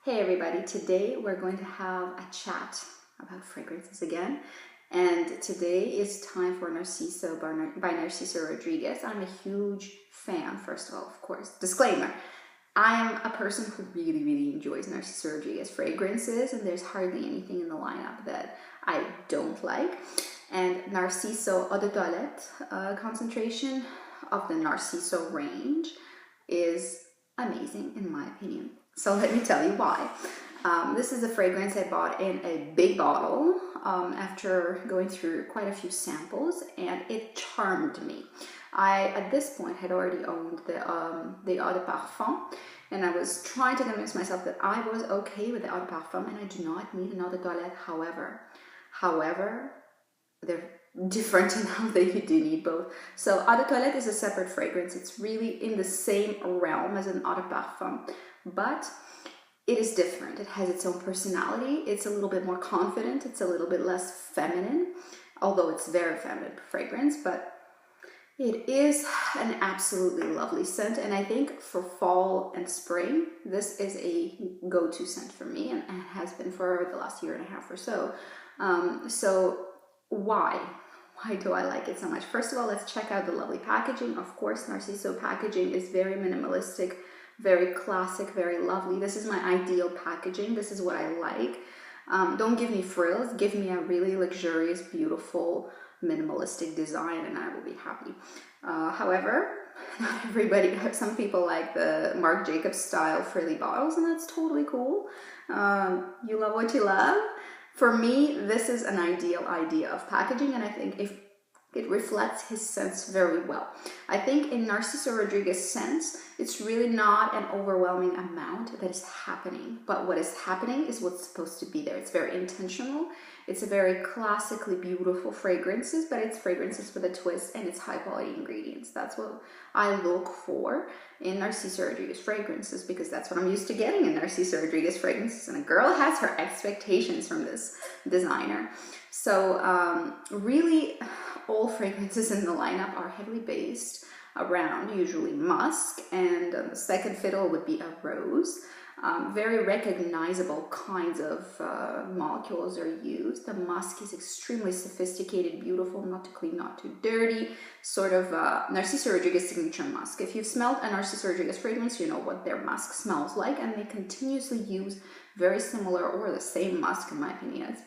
Hey everybody, today we're going to have a chat about fragrances again. And today is time for Narciso by Narciso Rodriguez. I'm a huge fan, first of all, of course. Disclaimer, I am a person who really enjoys Narciso Rodriguez fragrances, and there's hardly anything in the lineup that I don't like. And Narciso Eau de Toilette concentration of the Narciso range is amazing in my opinion. So let me tell you why. This is a fragrance I bought in a big bottle after going through quite a few samples, and it charmed me. I, at this point, had already owned the Eau de Parfum, and I was trying to convince myself that I was okay with the Eau de Parfum and I do not need an Eau de Toilette. However, they're different in how they do need both. So Eau de Toilette is a separate fragrance. It's really in the same realm as an Eau de Parfum, but it is different. It has its own personality. It's a little bit more confident. It's a little bit less feminine, although it's very feminine fragrance, but it is an absolutely lovely scent. And I think for fall and spring, this is a go-to scent for me, and it has been for the last year and a half or so. So why do I like it so much? First of all, let's check out the lovely packaging. Of course, Narciso packaging is very minimalistic, very classic, very lovely. This is my ideal packaging. This is what I like. Don't give me frills. Give me a really luxurious, beautiful, minimalistic design and I will be happy. However, not everybody, some people like the Marc Jacobs style frilly bottles, and that's totally cool. You love what you love. For me, this is an ideal idea of packaging, and I think if it reflects his scents very well. I think in Narciso Rodriguez scents, it's really not an overwhelming amount that is happening, but what is happening is what's supposed to be there. It's very intentional. It's a very classically beautiful fragrances, but it's fragrances with a twist, and it's high quality ingredients. That's what I look for in Narciso Rodriguez fragrances, because that's what I'm used to getting in Narciso Rodriguez fragrances, and a girl has her expectations from this designer. So really all fragrances in the lineup are heavily based around usually musk, and the second fiddle would be a rose. Very recognizable kinds of molecules are used. The musk is extremely sophisticated, beautiful, not too clean, not too dirty, sort of Narciso Rodriguez signature musk. If you've smelled a Narciso Rodriguez fragrance, you know what their musk smells like, and they continuously use very similar or the same musk, in my opinion. It's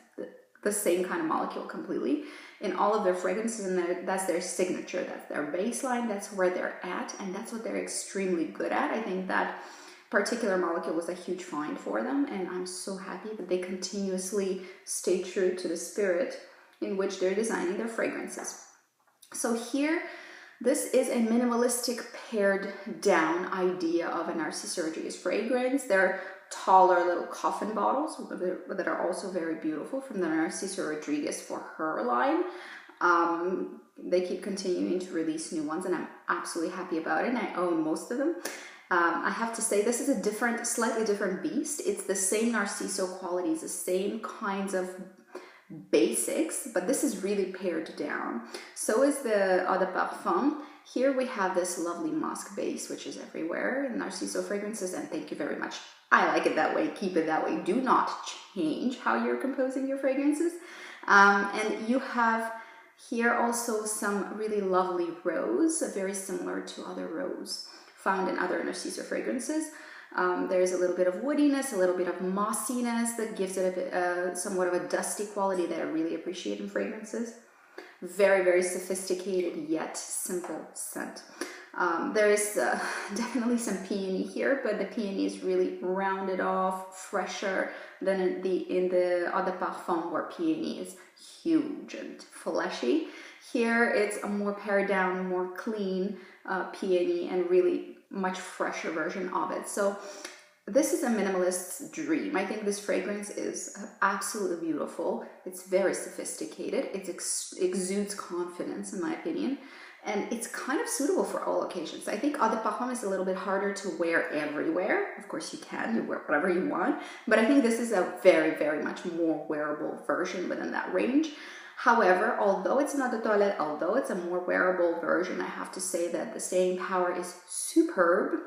the same kind of molecule completely in all of their fragrances, and that's their signature, that's their baseline, that's where they're at, and that's what they're extremely good at. I think that particular molecule was a huge find for them, and I'm so happy that they continuously stay true to the spirit in which they're designing their fragrances. So here, this is a minimalistic pared down idea of a Narciso Rodriguez fragrance. They're taller little coffin bottles that are also very beautiful from the Narciso Rodriguez for her line. They keep continuing to release new ones, and I'm absolutely happy about it, and I own most of them. I have to say, this is a slightly different beast. It's the same Narciso qualities, the same kinds of basics, but this is really pared down. So is the Eau de Parfum. Here we have this lovely musk base, which is everywhere in Narciso fragrances, and thank you very much. I like it that way. Keep it that way. Do not change how you're composing your fragrances. And you have here also some really lovely rose, very similar to other rose found in other Narciso fragrances. There's a little bit of woodiness, a little bit of mossiness that gives it a bit, somewhat of a dusty quality that I really appreciate in fragrances. Very sophisticated yet simple scent. There is definitely some peony here, but the peony is really rounded off, fresher than in the Eau de Parfum, where peony is huge and fleshy. Here it's a more pared down, more clean peony, and really much fresher version of it. So this is a minimalist's dream. I think this fragrance is absolutely beautiful. It's very sophisticated. It exudes confidence, in my opinion. And it's kind of suitable for all occasions. I think Eau de Parfum is a little bit harder to wear everywhere. Of course you wear whatever you want. But I think this is a very much more wearable version within that range. However, although it's not the toilette, although it's a more wearable version, I have to say that the staying power is superb.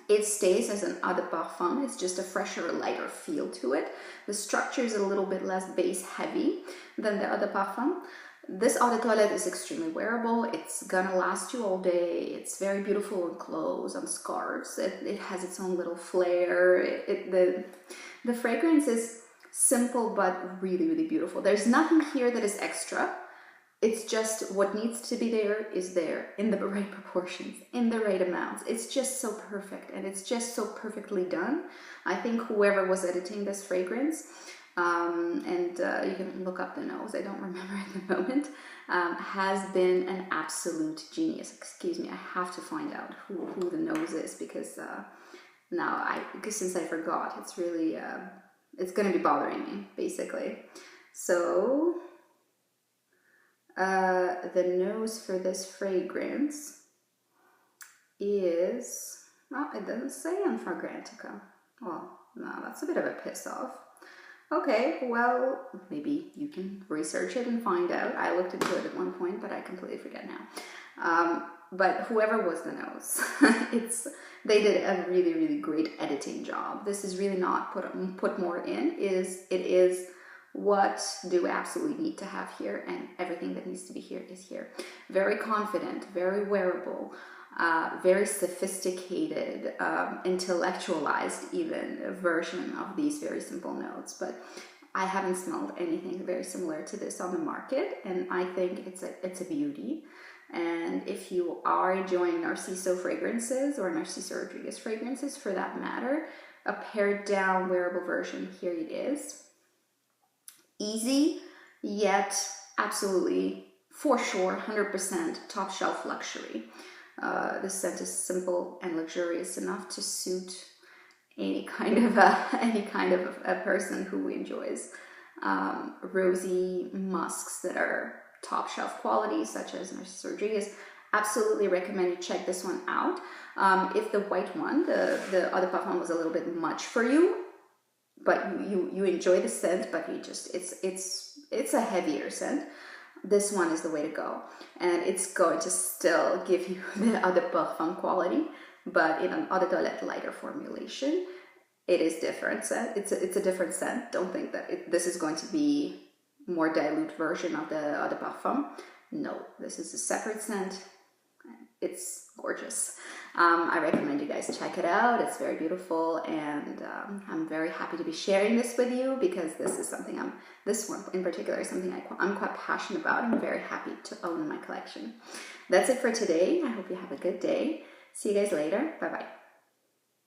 It stays as an eau de parfum. It's just a fresher, lighter feel to it. The structure is a little bit less base heavy than the eau de parfum. This Eau de Toilette is extremely wearable. It's gonna last you all day. It's very beautiful on clothes, on scarves. It has its own little flair. The fragrance is simple but really, really beautiful. There's nothing here that is extra. It's just what needs to be there is there in the right proportions, in the right amounts. It's just so perfect, and it's just so perfectly done. I think whoever was editing this fragrance, you can look up the nose, I don't remember at the moment, has been an absolute genius. Excuse me, I have to find out who the nose is, because since I forgot, it's really, it's going to be bothering me, basically. So the nose for this fragrance is, well, it doesn't say on Fragrantica. Well, no, that's a bit of a piss off. Okay, well, maybe you can research it and find out. I looked into it at one point, but I completely forget now. But whoever was the nose, they did a really, really great editing job. This is really not put more in. It is what do we absolutely need to have here, and everything that needs to be here is here. Very confident, very wearable, very sophisticated, intellectualized even version of these very simple notes. But I haven't smelled anything very similar to this on the market, and I think it's a beauty. And if you are enjoying Narciso fragrances, or Narciso Rodriguez fragrances for that matter, a pared down wearable version, here it is. Easy, yet absolutely, for sure, 100% top shelf luxury. This scent is simple and luxurious enough to suit any kind of a person who enjoys rosy musks that are top shelf quality, such as Narciso Rodriguez. Absolutely recommend you check this one out. If the white one, the Eau de Parfum, was a little bit much for you, but you enjoy the scent, but you just, it's a heavier scent, this one is the way to go. And it's going to still give you the Eau de Parfum quality, but in an Eau de Toilette lighter formulation. It is different scent. It's a different scent. Don't think that this is going to be more dilute version of the Eau de Parfum. No, this is a separate scent. It's gorgeous. I recommend you guys check it out. It's very beautiful, and I'm very happy to be sharing this with you, because this is something this one in particular is something I'm quite passionate about. I'm very happy to own in my collection. That's it for today. I hope you have a good day. See you guys later. Bye bye.